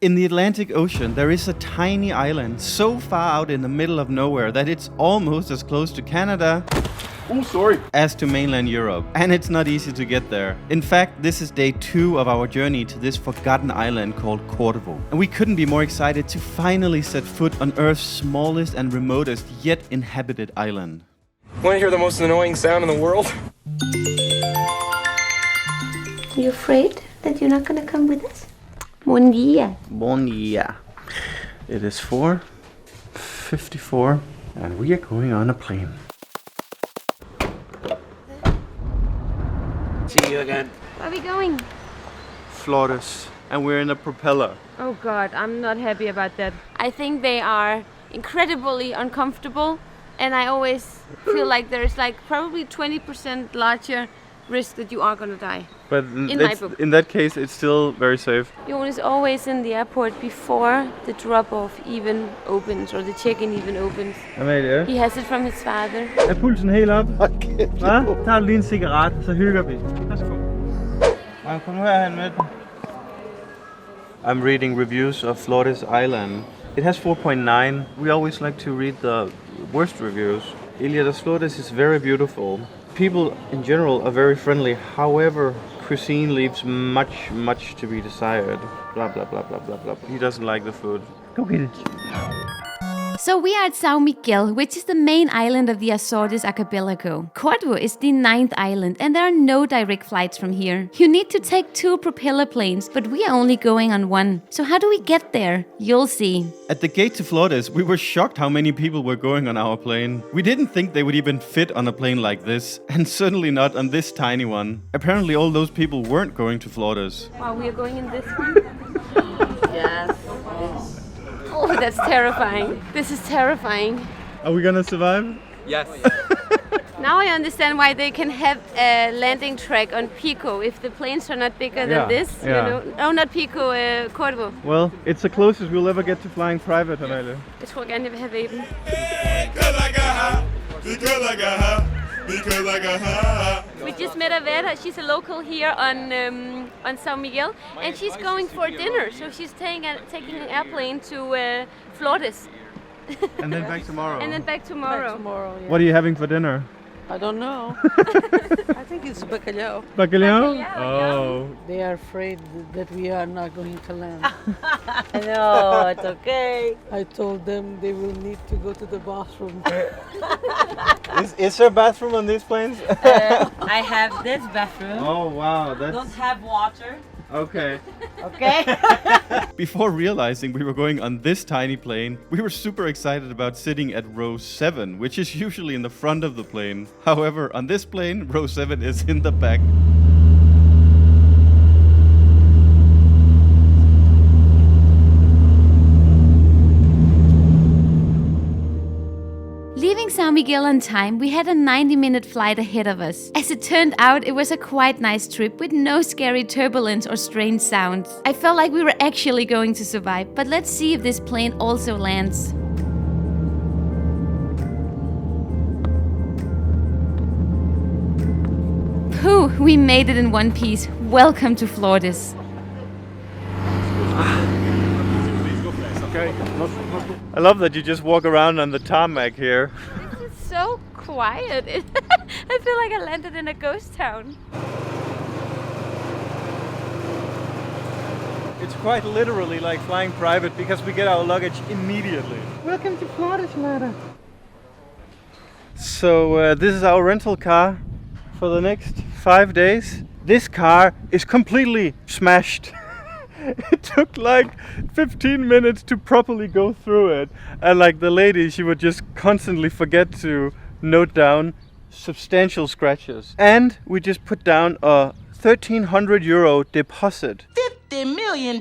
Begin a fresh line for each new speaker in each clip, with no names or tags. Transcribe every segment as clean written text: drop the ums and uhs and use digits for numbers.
In the Atlantic Ocean, there is a tiny island so far out in the middle of nowhere that it's almost as close to Canada as to mainland Europe. And it's not easy to get there. In fact, this is day 2 of our journey to this forgotten island called Cordovo. And we couldn't be more excited to finally set foot on Earth's smallest and remotest yet inhabited island.
Want to hear the most annoying sound in the world?
You afraid that you're not gonna come with us? Bon dia.
Bon dia. It is 4:54 and we are going on a plane.
See you again.
Where are we going?
Flores. And we're in a propeller.
Oh God, I'm not happy about that. I think they are incredibly uncomfortable, and I always feel like there's like probably 20% larger risk that you are gonna die.
But
my book.
in that case, it's still very safe.
Jon is always in the airport before the drop-off even opens, or the check-in even opens.
Amalie,
He has it from his father.
er pulsen helt op? Hva? Tager du lige en cigaret, så hygger vi. Værsgo. Kom nu herhen med den. I'm reading reviews of Flores Island. It has 4.9. We always like to read the worst reviews. Ilha das Flores is very beautiful. People in general are very friendly. However, cuisine leaves much to be desired. Blah blah blah blah blah blah. He doesn't like the food. Go get it.
So we are at São Miguel, which is the main island of the Azores archipelago. Cordovo is the 9th island, and there are no direct flights from here. You need to take 2 propeller planes, but we are only going on 1. So how do we get there? You'll see.
At the gate to Flores, we were shocked how many people were going on our plane. We didn't think they would even fit on a plane like this, and certainly not on this tiny one. Apparently all those people weren't going to Flores.
Wow, we are going in this one.
Yes.
Oh, that's terrifying. This is terrifying.
Are we gonna survive?
Yes.
Now I understand why they can have a landing track on Pico if the planes are not bigger
Yeah,
than this.
yeah.
You know? Oh, not Pico, Cordovo.
Well, it's the closest we'll ever get to flying private, Amalie.
Jeg tror gerne, jeg vil have vapen. We just met a Vera. She's a local here on São Miguel, and she's going for dinner. So she's taking an airplane to Flores,
And then back tomorrow.
and then back tomorrow.
Tomorrow, yeah.
What are you having for dinner?
I don't know. I think it's bacalhau.
Bacalhau?
Bacalhau,
Oh.
They are afraid that we are not going to land.
No, it's okay.
I told them they will need to go to the bathroom.
Is there a bathroom on these planes?
I have this bathroom.
Oh wow,
Don't
that's
have water.
okay.
Okay.
Before realizing we were going on this tiny plane, we were super excited about sitting at row 7, which is usually in the front of the plane. However, on this plane, row 7 is in the back.
Leaving São Miguel on time, we had a 90-minute flight ahead of us. As it turned out, it was a quite nice trip with no scary turbulence or strange sounds. I felt like we were actually going to survive, but let's see if this plane also lands. Phew, we made it in one piece. Welcome to Flores.
I love that you just walk around on the tarmac here.
This is so quiet. I feel like I landed in a ghost town.
It's quite literally like flying private because we get our luggage immediately. Welcome to Flores, Lara. So this is our rental car for the next 5 days. This car is completely smashed. It took like 15 minutes to properly go through it. And like the lady, she would just constantly forget to note down substantial scratches. And we just put down a 1,300 euro deposit.
$50 million?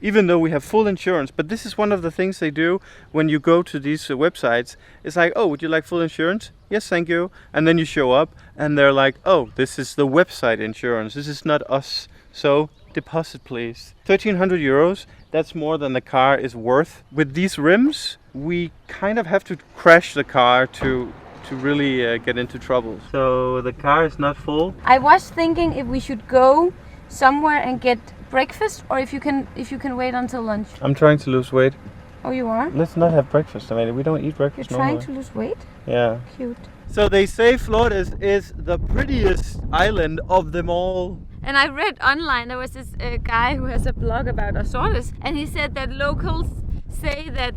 Even though we have full insurance. But this is one of the things they do when you go to these websites. It's like, oh, would you like full insurance? Yes, thank you. And then you show up and they're like, oh, this is the website insurance. This is not us. So deposit, please. 1,300 euros. That's more than the car is worth. With these rims, we kind of have to crash the car to really get into trouble. So the car is not full.
I was thinking if we should go somewhere and get breakfast or if you can wait until lunch.
I'm trying to lose weight.
Oh, you are?
Let's not have breakfast. I mean, we don't eat
You're
breakfast
trying
normally.
to lose weight?
Yeah.
Cute.
So they say Flores is the prettiest island of them all.
And I read online, there was this guy who has a blog about Azores, and he said that locals say that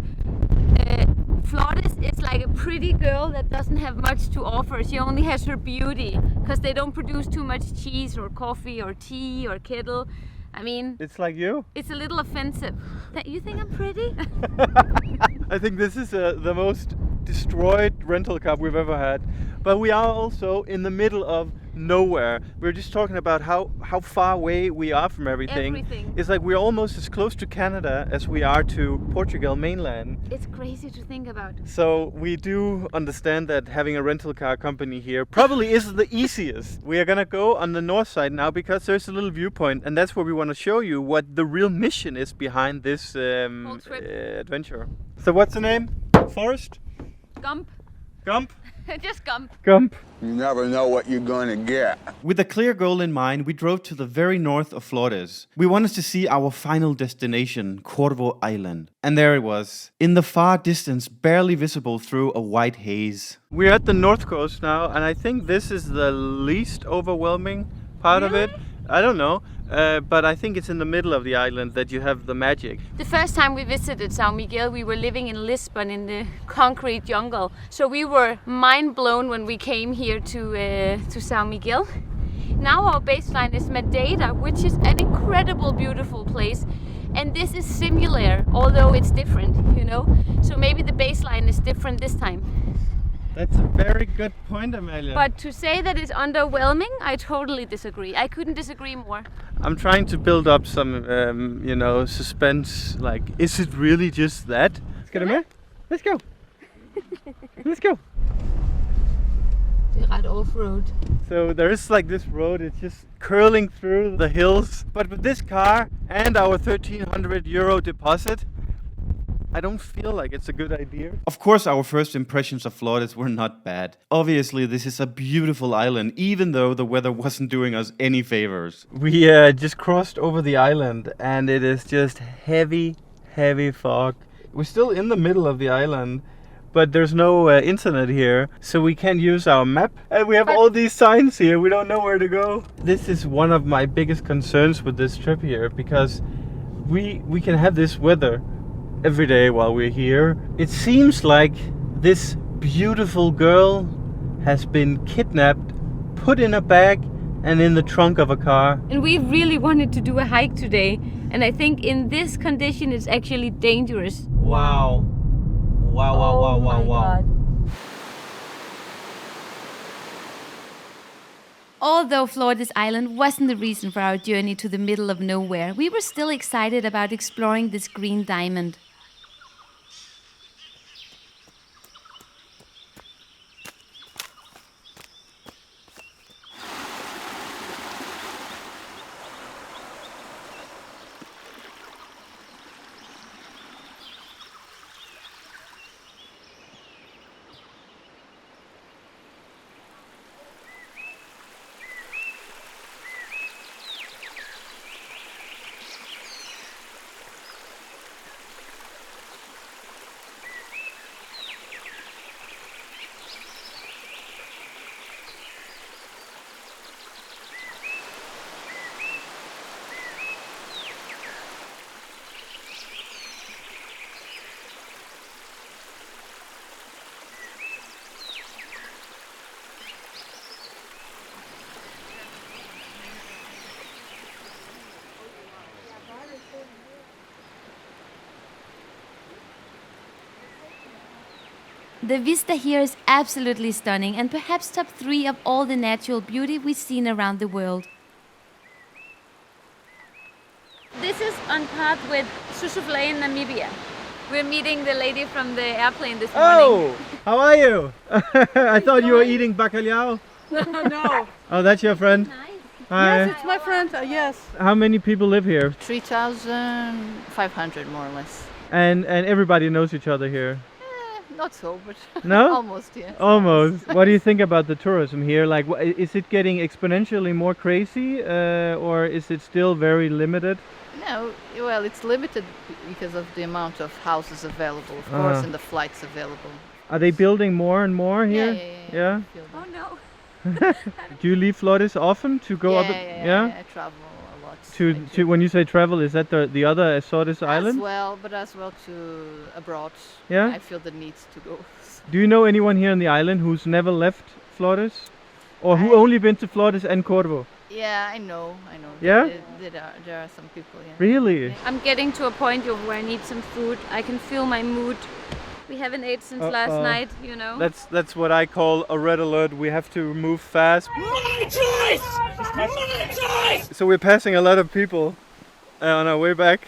Flores is like a pretty girl that doesn't have much to offer. She only has her beauty, because they don't produce too much cheese or coffee or tea or kettle. I mean,
It's like you.
it's a little offensive. That you think I'm pretty?
I think this is the most destroyed rental car we've ever had. But we are also in the middle of nowhere. We're just talking about how far away we are from everything.
Everything.
It's like we're almost as close to Canada as we are to Portugal mainland.
It's crazy to think about.
So we do understand that having a rental car company here probably isn't the easiest. We are gonna go on the north side now because there's a little viewpoint, and that's where we want to show you what the real mission is behind this
Whole trip.
adventure. So what's the name? Forest?
Gump.
Gump?
Just Gump.
Gump.
You never know what you're gonna get.
With a clear goal in mind, we drove to the very north of Flores. We wanted to see our final destination, Corvo Island. And there it was, in the far distance, barely visible through a white haze. We're at the north coast now, and I think this is the least overwhelming part of it. I don't know, but I think it's in the middle of the island that you have the magic.
The first time we visited São Miguel, we were living in Lisbon in the concrete jungle. So we were mind blown when we came here to São Miguel. Now our baseline is Madeira, which is an incredible, beautiful place. And this is similar, although it's different, you know. So maybe the baseline is different this time.
That's a very good point, Amalia.
But to say that it's underwhelming, I totally disagree. I couldn't disagree more.
I'm trying to build up some, suspense. Like, is it really just that? Skal du med? Let's go. Let's go.
Det er ret off-road.
So there is like this road, it's just curling through the hills. But with this car and our €1,300 deposit, I don't feel like it's a good idea. Of course, our first impressions of Flores were not bad. Obviously, this is a beautiful island, even though the weather wasn't doing us any favors. We just crossed over the island, and it is just heavy, heavy fog. We're still in the middle of the island, but there's no internet here, so we can't use our map. And we have all these signs here, we don't know where to go. This is one of my biggest concerns with this trip here, because we can have this weather every day while we're here. It seems like this beautiful girl has been kidnapped, put in a bag, and in the trunk of a car.
And we really wanted to do a hike today, and I think in this condition it's actually dangerous.
Wow. Wow, wow, wow, wow, wow.
Although Flores Island wasn't the reason for our journey to the middle of nowhere, we were still excited about exploring this green diamond. The vista here is absolutely stunning and perhaps top 3 of all the natural beauty we've seen around the world.
This is on path with Susuflay in Namibia. We're meeting the lady from the airplane this morning.
Oh, how are you? I thought you were eating bacalhau.
No.
Oh, that's your friend? Hi.
Yes, it's my friend. Yes.
How many people live here?
3,500 more or less.
And everybody knows each other here.
Not so, but
No?
almost, yeah.
Almost. What do you think about the tourism here? Like, is it getting exponentially more crazy, or is it still very limited?
No, well, it's limited because of the amount of houses available, of course, and the flights available.
Are they building more and more here?
Yeah.
Oh no.
Do you leave Flores often to go up?
Yeah, I travel a lot.
To when you say travel, is that the other Azores island?
As well to abroad.
Yeah.
I feel the need to go.
Do you know anyone here on the island who's never left Flores, or who only been to Flores and Corvo?
Yeah, I know.
Yeah?
There are some people, yeah.
Really?
I'm getting to a point where I need some food. I can feel my mood. We haven't ate since last night, you know.
That's what I call a red alert. We have to move fast.
My choice! My choice!
So we're passing a lot of people on our way back.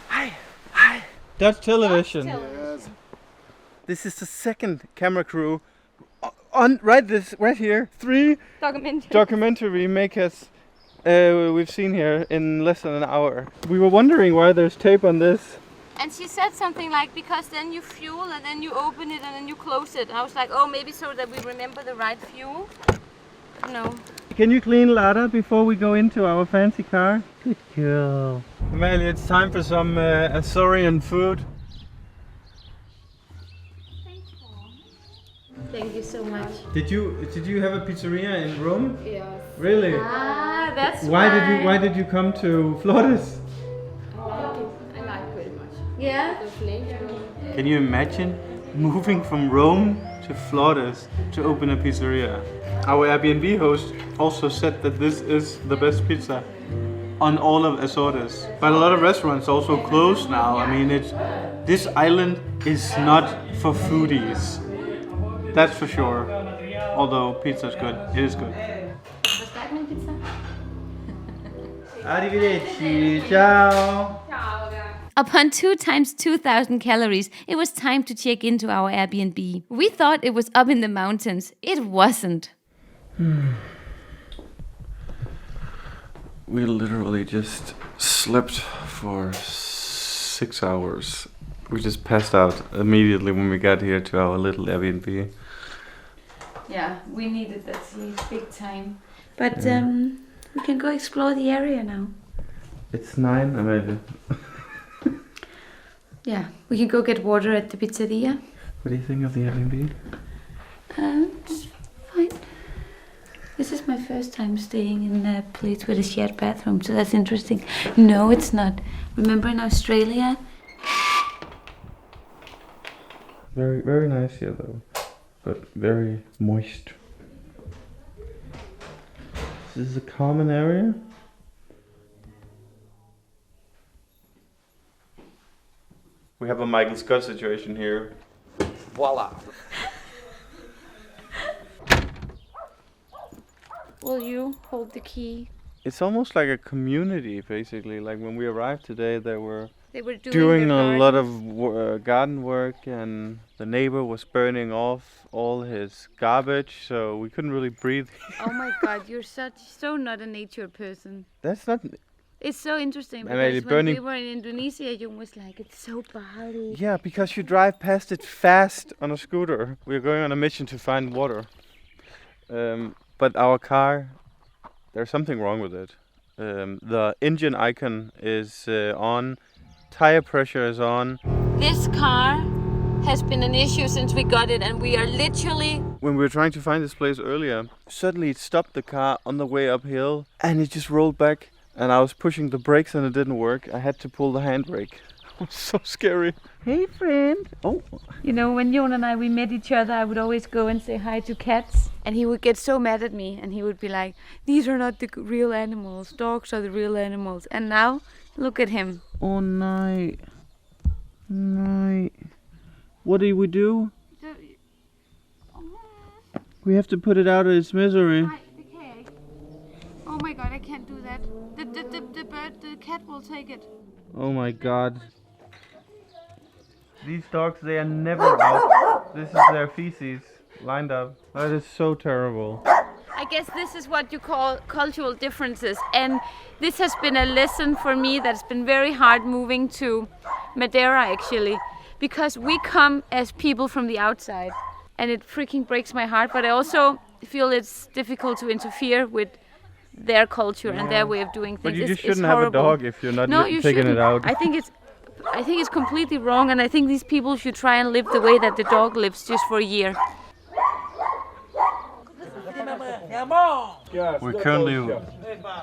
Hi. Dutch television. This is the second camera crew on right here. 3 documentary makers we've seen here in less than an hour. We were wondering why there's tape on this.
And she said something like, because then you fuel and then you open it and then you close it. I was like, oh, maybe so that we remember the right fuel. No.
Can you clean Lara before we go into our fancy car? Good girl. Amalie, it's time for some Azorian food.
Thank you so much.
Did you have a pizzeria in Rome?
Yes.
Really?
Ah, that's
why did you come to Flores?
I like very much. Yeah.
Can you imagine moving from Rome to Flores to open a pizzeria? Our Airbnb host also said that this is the best pizza on all of Azores. But a lot of restaurants also closed now. I mean, this island is not for foodies. That's for sure. Although pizza's good, it is good.
Was that my pizza?
Arrivederci, ciao.
Upon 2 times 2,000 calories, it was time to check into our Airbnb. We thought it was up in the mountains. It wasn't.
We literally just slept for 6 hours. We just passed out immediately when we got here to our little Airbnb.
Yeah, we needed that sleep big time.
But we can go explore the area now.
It's 9, Amalie.
Yeah, we can go get water at the pizzeria.
What do you think of the Airbnb?
It's fine. This is my first time staying in a place with a shared bathroom, so that's interesting. No, it's not. Remember in Australia?
Very, very nice here though, but very moist. This is a common area. We have a Michael Scott situation here.
Voila.
Will you hold the key?
It's almost like a community, basically. Like when we arrived today, they were
doing
a lot of garden work, and the neighbor was burning off all his garbage, so we couldn't really breathe.
Oh my God, you're so not a nature person.
That's not.
It's so interesting
Amalie,
because when we were in Indonesia, Jung was like, it's so Bali.
Yeah, because you drive past it fast on a scooter. We're going on a mission to find water. But our car, there's something wrong with it. The engine icon is on, tire pressure is on.
This car has been an issue since we got it, and we are literally...
When we were trying to find this place earlier, suddenly it stopped the car on the way uphill, and it just rolled back. And I was pushing the brakes and it didn't work. I had to pull the handbrake. It was so scary. Hey friend. Oh.
You know, when Jon and we met each other, I would always go and say hi to cats. And he would get so mad at me and he would be like, these are not the real animals. Dogs are the real animals. And now, look at him.
Oh, night. Night. What do we do? We have to put it out of its misery.
Oh my God, I can't do that. The cat will take it.
Oh my God. These dogs, they are never out. This is their feces lined up. That is so terrible.
I guess this is what you call cultural differences, and this has been a lesson for me that's been very hard moving to Madeira actually, because we come as people from the outside and it freaking breaks my heart, but I also feel it's difficult to interfere with their culture and their way of doing things.
But you just
it's
shouldn't have a
horrible.
dog if you're not
you
taking
shouldn't.
it out.
I think it's completely wrong, and I think these people should try and live the way that the dog lives just for a year.
We're currently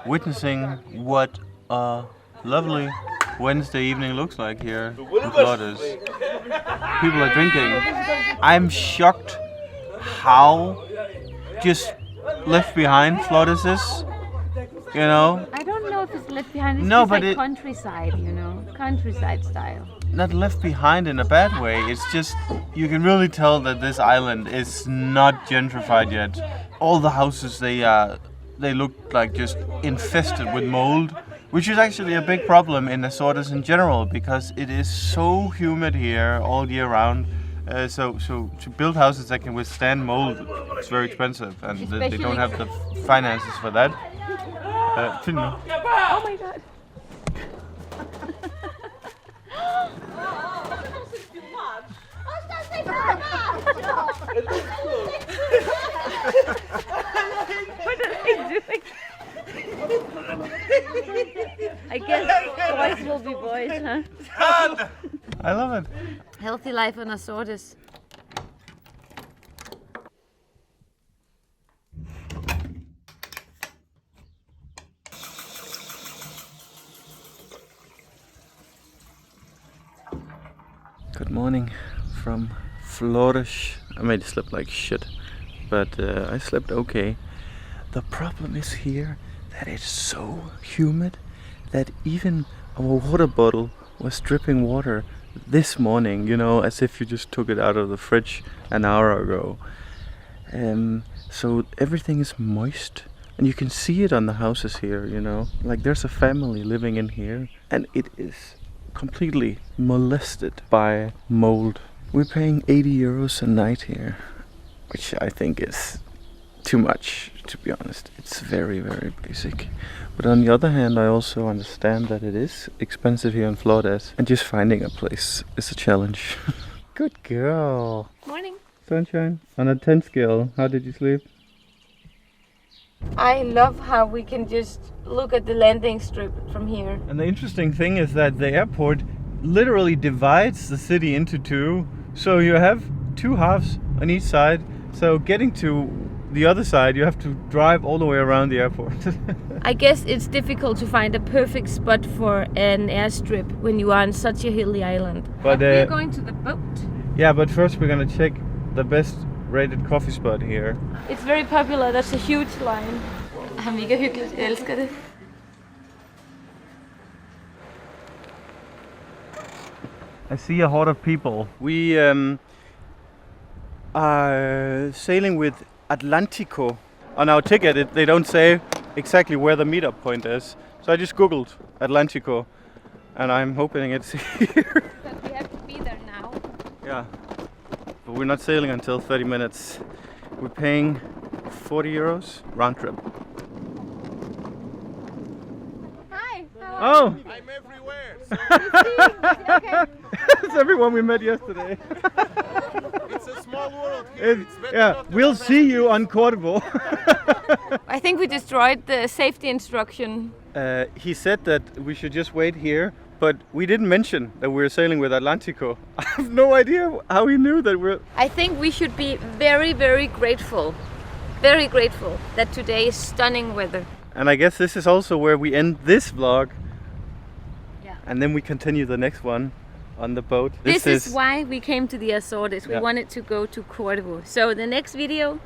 witnessing what a lovely Wednesday evening looks like here in Flores. People are drinking. I'm shocked how just left behind Flores is. You know?
I don't know if it's left behind. It's
No,
just
but
like
it-
countryside, you know, countryside style.
Not left behind in a bad way. It's just, you can really tell that this island is not gentrified yet. All the houses, they look like just infested with mold, which is actually a big problem in Azores in general, because it is so humid here all year round. So to build houses that can withstand mold, it's very expensive, and they don't have the finances for that.
Oh my god. What are they doing? I guess boys will be boys, huh?
I love it.
Healthy life on Azores.
Good morning from Flores. I made sleep like shit, but I slept okay. The problem is here that it's so humid that even our water bottle was dripping water this morning, you know, as if you just took it out of the fridge an hour ago. So everything is moist, and you can see it on the houses here, you know, like there's a family living in here, and it is completely molested by mold. We're paying 80 euros a night here, which I think is too much, to be honest. It's very, very basic. But on the other hand, I also understand that it is expensive here in Flores, and just finding a place is a challenge. Good girl.
Morning.
Sunshine. On a 10 scale, how did you sleep?
I love how we can just look at the landing strip from here.
And the interesting thing is that the airport literally divides the city into two. So you have two halves on each side. So getting to the other side, you have to drive all the way around the airport.
I guess it's difficult to find a perfect spot for an airstrip when you are on such a hilly island.
But
we're going to the boat.
Yeah, but first we're gonna check the best rated coffee spot here.
It's very popular, that's a huge line. Mega hyggeligt, jeg elsker det.
I see a horde of people. We are sailing with Atlantico. On our ticket, they don't say exactly where the meetup point is. So I just googled Atlantico, and I'm hoping it's here.
But we have to be there now.
Yeah, but we're not sailing until 30 minutes. We're paying 40 euros round trip.
Hi.
Oh!
I'm everywhere.
Okay.
It's everyone we met yesterday.
It's a small world here.
Yeah, we'll see you on Corvo.
I think we destroyed the safety instruction.
He said that we should just wait here, but we didn't mention that we're sailing with Atlantico. I have no idea how he knew that we're...
I think we should be very, very grateful that today is stunning weather.
And I guess this is also where we end this vlog.
Yeah.
And then we continue the next one on the boat.
This is why we came to the Azores. We
Yeah.
wanted to go to Corvo. So the next video...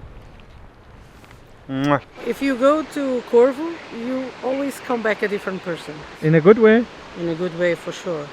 Mwah.
If you go to Corfu, you always come back a different person.
In a good way.
In a good way, for sure.